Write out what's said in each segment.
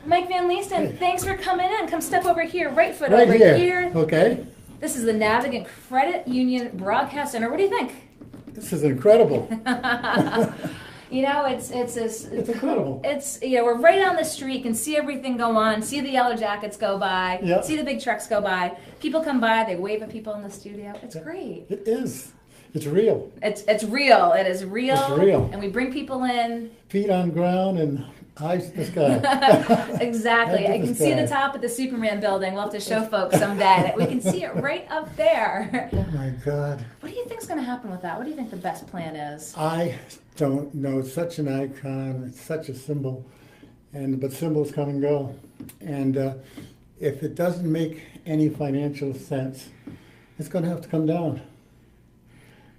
Mike Van Leesten, thanks for coming in. Come step over here, right foot Right over here. Okay. This is the Navigant Credit Union Broadcast Center. What do you think? This is incredible. You know, It's incredible. we're right on the street. You can see everything go on, see the yellow jackets go by, Yep. see the big trucks go by. People come by, they wave at people in the studio. It's great. It is. It's real. It's real. It is real. It's real. And we bring people in. Feet on ground and eyes to the sky. Exactly. Head I to can the see the sky. top of the Superman building. We'll have to show folks someday. We can see it right up there. Oh my God. What do you think's going to happen with that? What do you think the best plan is? I don't know. It's such an icon. It's such a symbol. But symbols come and go. And if it doesn't make any financial sense, it's going to have to come down.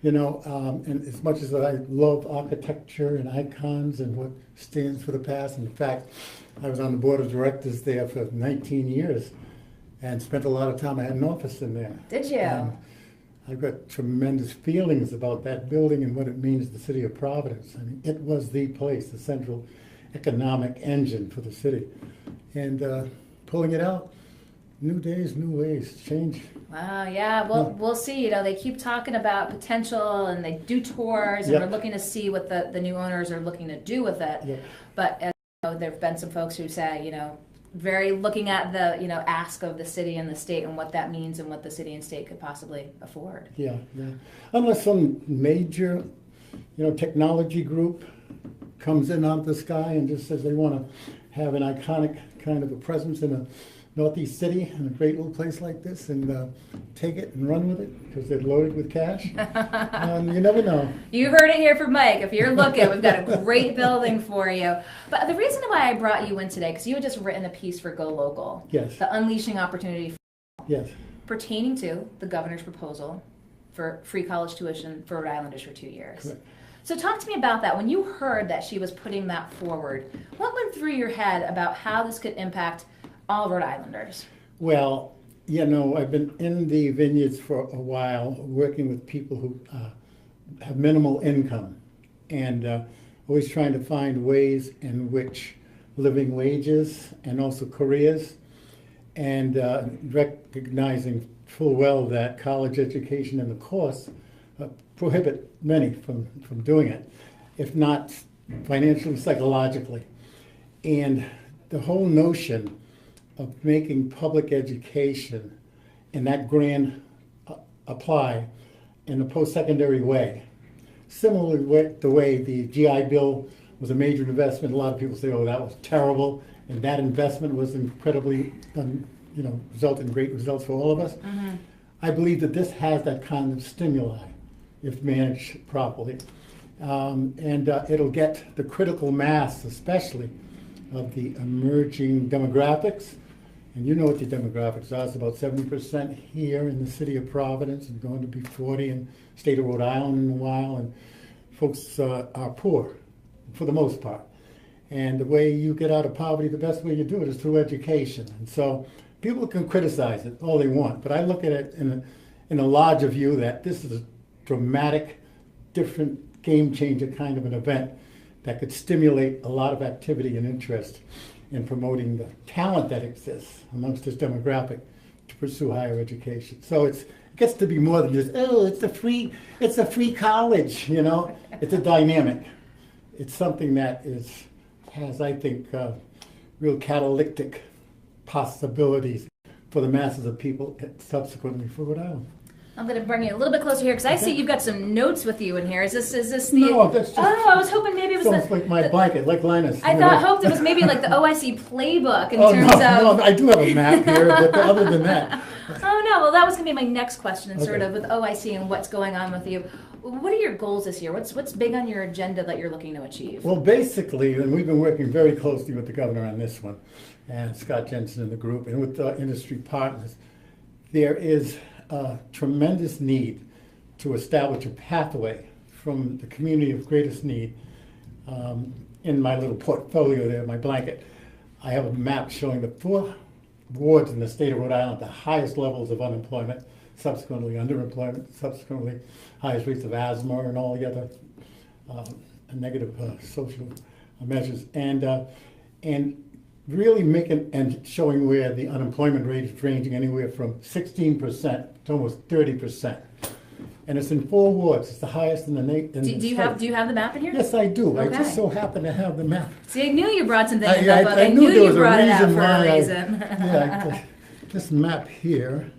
And as much as I love architecture and icons and what stands for the past, in fact, I was on the board of directors there for 19 years and spent a lot of time. I had an office in there. Did you? And I've got tremendous feelings about that building and what it means to the city of Providence. I mean, it was the place, the central economic engine for the city. And pulling it out, new days, new ways, change. Wow, yeah. Well, we'll see. They keep talking about potential and they do tours and Yep. we're looking to see what the new owners are looking to do with it. Yep. But as there have been some folks who say, very looking at the, ask of the city and the state and what that means and what the city and state could possibly afford. Yeah. Unless some major, technology group comes in out of the sky and just says they want to have an iconic kind of a presence in a northeast city in a great little place like this and take it and run with it because they're loaded with cash. You never know. You heard it here from Mike. If you're looking, we've got a great building for you. But the reason why I brought you in today, because you had just written a piece for Go Local. Yes. The Unleashing Opportunity Yes. pertaining to the governor's proposal for free college tuition for Rhode Islanders for 2 years. Correct. So talk to me about that. When you heard that she was putting that forward, what went through your head about how this could impact all Rhode Islanders? Well, I've been in the vineyards for a while, working with people who have minimal income, and always trying to find ways in which living wages and also careers, and recognizing full well that college education and the course prohibit many from doing it, if not financially, psychologically. And the whole notion of making public education in that grand apply in a post-secondary way. Similarly, the way the GI Bill was a major investment, a lot of people say, oh, that was terrible, and that investment was incredibly, resulted in great results for all of us. Mm-hmm. I believe that this has that kind of stimuli, if managed properly. And it'll get the critical mass, especially, of the emerging demographics. And you know what the demographics are. It's about 70% here in the city of Providence and going to be 40% in the state of Rhode Island in a while. And folks are poor for the most part. And the way you get out of poverty, the best way you do it is through education. And so people can criticize it all they want, but I look at it in a larger view that this is a dramatic, different, game-changer kind of an event that could stimulate a lot of activity and interest in promoting the talent that exists amongst this demographic to pursue higher education. So it gets to be more than just, oh, it's a free college, It's a dynamic. It's something that has, I think, real catalytic possibilities for the masses of people subsequently for Rhode Island. I'm going to bring you a little bit closer here because I see you've got some notes with you in here. Is this the? No, that's just. Oh, I was hoping maybe it was almost like my blanket, like Linus. Hoped it was maybe like the OIC playbook in terms of. No, I do have a map here, but other than that. Oh no, well that was going to be my next question, sort of with OIC and what's going on with you. What are your goals this year? What's big on your agenda that you're looking to achieve? Well, basically, and we've been working very closely with the governor on this one, and Scott Jensen and the group, and with the industry partners. There is a tremendous need to establish a pathway from the community of greatest need. In my little portfolio there, my blanket, I have a map showing the 4 wards in the state of Rhode Island, the highest levels of unemployment, subsequently underemployment, subsequently highest rates of asthma and all the other negative social measures. And really making and showing where the unemployment rate is ranging anywhere from 16% to almost 30%. And it's in 4 wards. It's the highest in the nation. Do you have the map in here? Yes, I do. Okay. I just so happen to have the map. See, I knew you brought some things in I, that book. I I knew knew there you was brought a it out reason for why a reason. Yeah, this map here,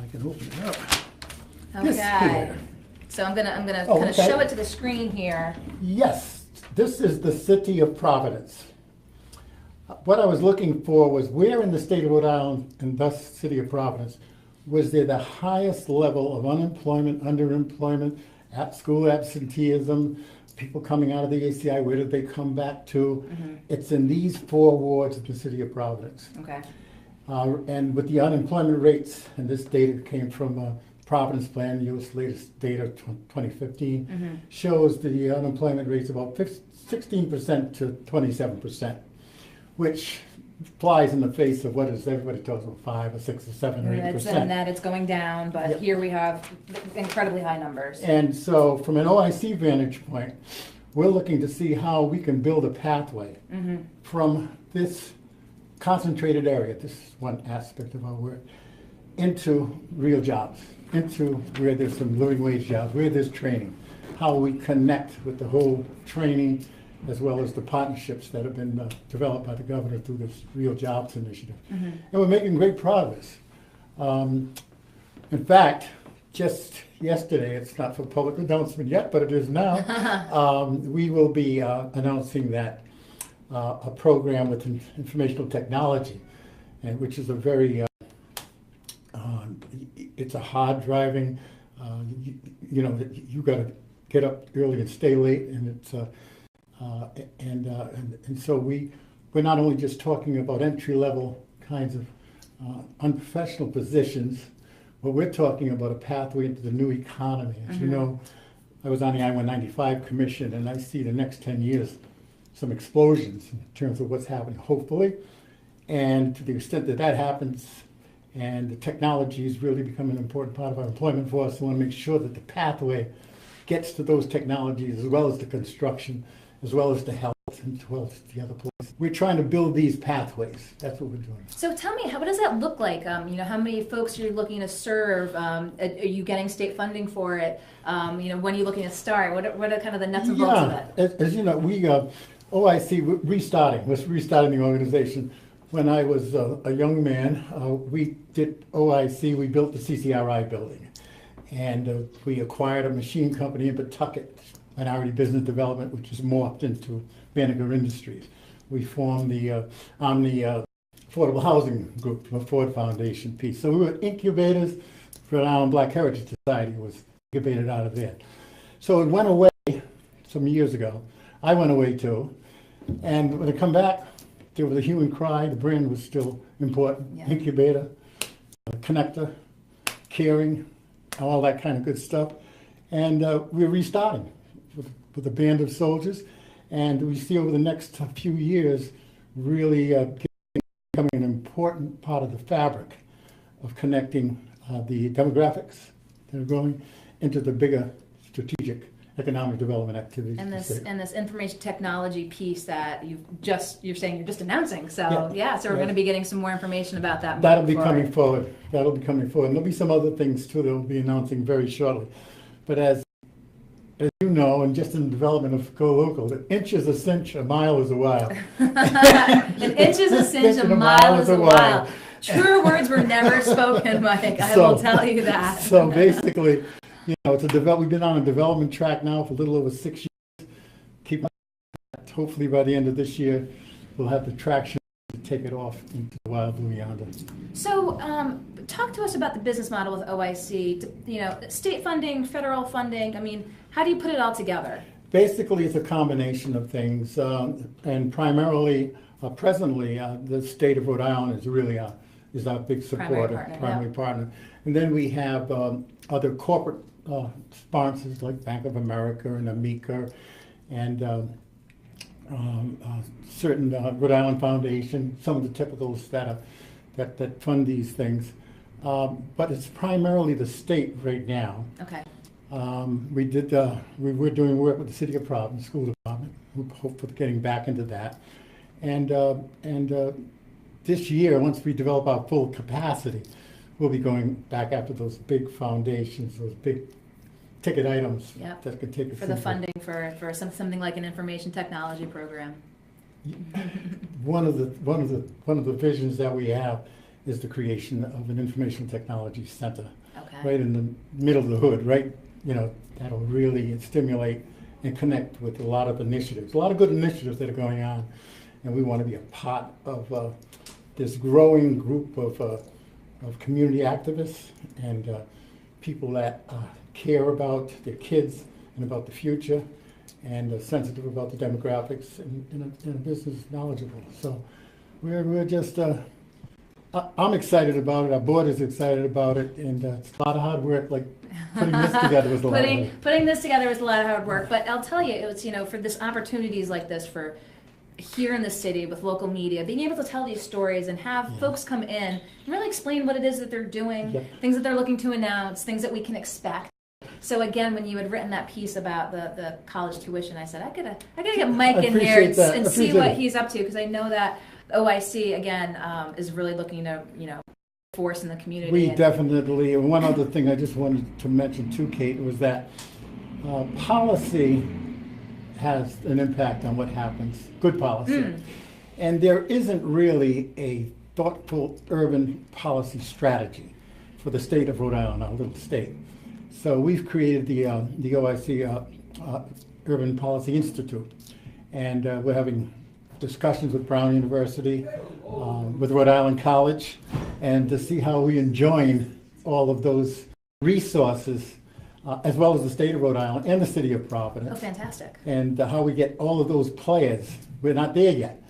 I can open it up. This Okay. here. So I'm gonna Oh, kind of okay. show it to the screen here. Yes, this is the city of Providence. What I was looking for was where in the state of Rhode Island, and thus city of Providence, was there the highest level of unemployment, underemployment, at school absenteeism, people coming out of the ACI, where did they come back to? It's in these 4 wards of the city of Providence. Okay. And with the unemployment rates, and this data came from Providence Plan, U.S. latest data 2015, shows the unemployment rates about 16% to 27%, which flies in the face of what is everybody talks about 5 or 6 or 7 or 8%. And that it's going down, but Yep. here we have incredibly high numbers. And so from an OIC vantage point, we're looking to see how we can build a pathway from this concentrated area, this is one aspect of our work, into real jobs, into where there's some living wage jobs, where there's training, how we connect with the whole training as well as the partnerships that have been developed by the governor through this Real Jobs Initiative. And we're making great progress. In fact, just yesterday, it's not for public announcement yet, but it is now, we will be announcing that a program with informational technology, and which is a very, it's a hard driving, you know, you got to get up early and stay late, and it's and so we're not only just talking about entry level kinds of unprofessional positions, but we're talking about a pathway into the new economy. As you know, I was on the I-195 Commission, and I see the next 10 years some explosions in terms of what's happening, hopefully. And to the extent that that happens, and the technology is really becoming an important part of our employment force, we want to make sure that the pathway gets to those technologies, as well as the construction, as well as the health, and as well as the other places. We're trying to build these pathways. That's what we're doing. So tell me, what does that look like? You know, how many folks are you looking to serve? Are you getting state funding for it? You know, when are you looking to start? What are kind of the nuts and bolts of it? As you know, we OIC we're restarting the organization. When I was a young man, we did OIC. We built the CCRI building, and we acquired a machine company in Pawtucket, Minority Business Development, which is morphed into Banneker Industries. We formed the Omni Affordable Housing Group, the Ford Foundation piece. So we were incubators. Rhode Island Black Heritage Society was incubated out of there. So it went away some years ago. I went away too. And when I come back, there was a hue and cry. The brand was still important. Yeah. Incubator, connector, caring, all that kind of good stuff. And we're restarting with a band of soldiers. And we see over the next few years really becoming an important part of the fabric of connecting the demographics that are growing into the bigger strategic economic development activities. And this information technology piece that you're saying you're just announcing. So so we're going to be getting some more information about that. That'll be coming forward. That'll be coming forward. And there'll be some other things too that we'll be announcing very shortly. But as you know, and just in the development of Go Local, an inch is a cinch, a mile is a while. An inch is a cinch, a mile is a while. Truer words were never spoken, Mike. I will tell you that. So basically, you know, we've been on a development track now for a little over 6 years. Hopefully by the end of this year, we'll have the traction to take it off into the wild blue yonder. So, talk to us about the business model with OIC. You know, state funding, federal funding. I mean, how do you put it all together? Basically, it's a combination of things, and primarily, presently, the state of Rhode Island is really is our big supporter, primary partner. And then we have other corporate sponsors like Bank of America and Amica, and certain Rhode Island Foundation, some of the typicals that fund these things. But it's primarily the state right now. Okay. We were doing work with the City of Providence School Department. We hope for getting back into that. And this year, once we develop our full capacity, we'll be going back after those big foundations, those big ticket items Yep. that could take us For the into- funding for something like an information technology program. One of the visions that we have is the creation of an information technology center Okay. right in the middle of the hood, right? That'll really stimulate and connect with a lot of initiatives, a lot of good initiatives that are going on, and we want to be a part of this growing group of community activists and people that care about their kids and about the future, and sensitive about the demographics, and a business knowledgeable. So we're just, I'm excited about it, our board is excited about it, and it's a lot of hard work, like putting this together was a lot of work. Putting this together was a lot of hard work, but I'll tell you, it was, for this opportunities like this for here in the city with local media, being able to tell these stories and have folks come in and really explain what it is that they're doing, things that they're looking to announce, things that we can expect. So again, when you had written that piece about the college tuition, I said I gotta get Mike in here and see what he's up to, because I know that OIC again is really looking to force in the community. We definitely. And one other thing I just wanted to mention too, Kate, was that policy has an impact on what happens. Good policy, and there isn't really a thoughtful urban policy strategy for the state of Rhode Island, our little state. So we've created the OIC Urban Policy Institute, and we're having discussions with Brown University, with Rhode Island College, and to see how we can join all of those resources, as well as the state of Rhode Island and the city of Providence. Oh, fantastic. And how we get all of those players, we're not there yet,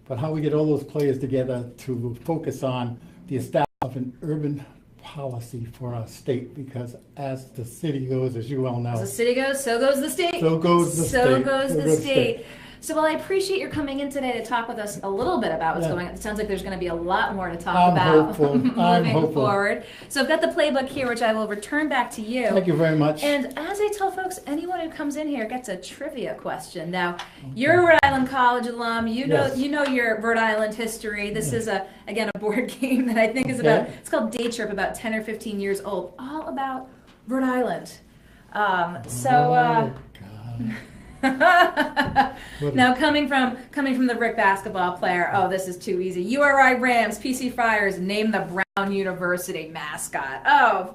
but how we get all those players together to focus on the establishment of an urban policy for our state, because as the city goes, as you well know. As the city goes, so goes the state. So goes the state. So goes the state. So while I appreciate your coming in today to talk with us a little bit about what's going on, it sounds like there's going to be a lot more to talk about moving forward. So I've got the playbook here, which I will return back to you. Thank you very much. And as I tell folks, anyone who comes in here gets a trivia question. Now, you're a Rhode Island College alum. You know your Rhode Island history. This is again a board game that I think is about. It's called Day Trip, about 10 or 15 years old, all about Rhode Island. Now coming from the Rick basketball player, oh, this is too easy. URI Rams, PC Friars, name the Brown University mascot. Oh,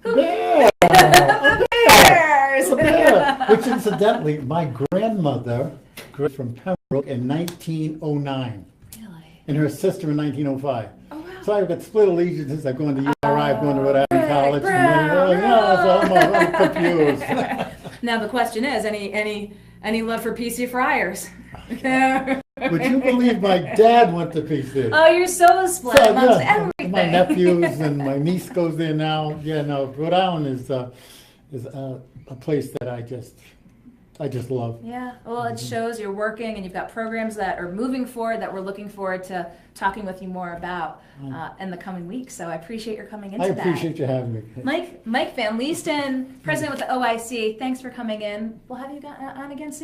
who Bear. the Bears. Which incidentally, my grandmother from Pembroke in 1909. Really? And her sister in 1905. Oh, wow. So I've got split allegiances. I've gone to URI, I've gone to Rhode Island College. Brown, So I'm confused. Now the question is, any love for PC Friars? Would you believe my dad went to PC? Oh, you're so split amongst everything. My nephews and my niece goes there now. Yeah, no, Rhode Island is a place that I just love. Yeah, well, it shows you're working and you've got programs that are moving forward that we're looking forward to talking with you more about in the coming weeks. So I appreciate your coming into that. I appreciate you having me. Mike Van Leesten, president with the OIC, thanks for coming in. We'll have you on again soon.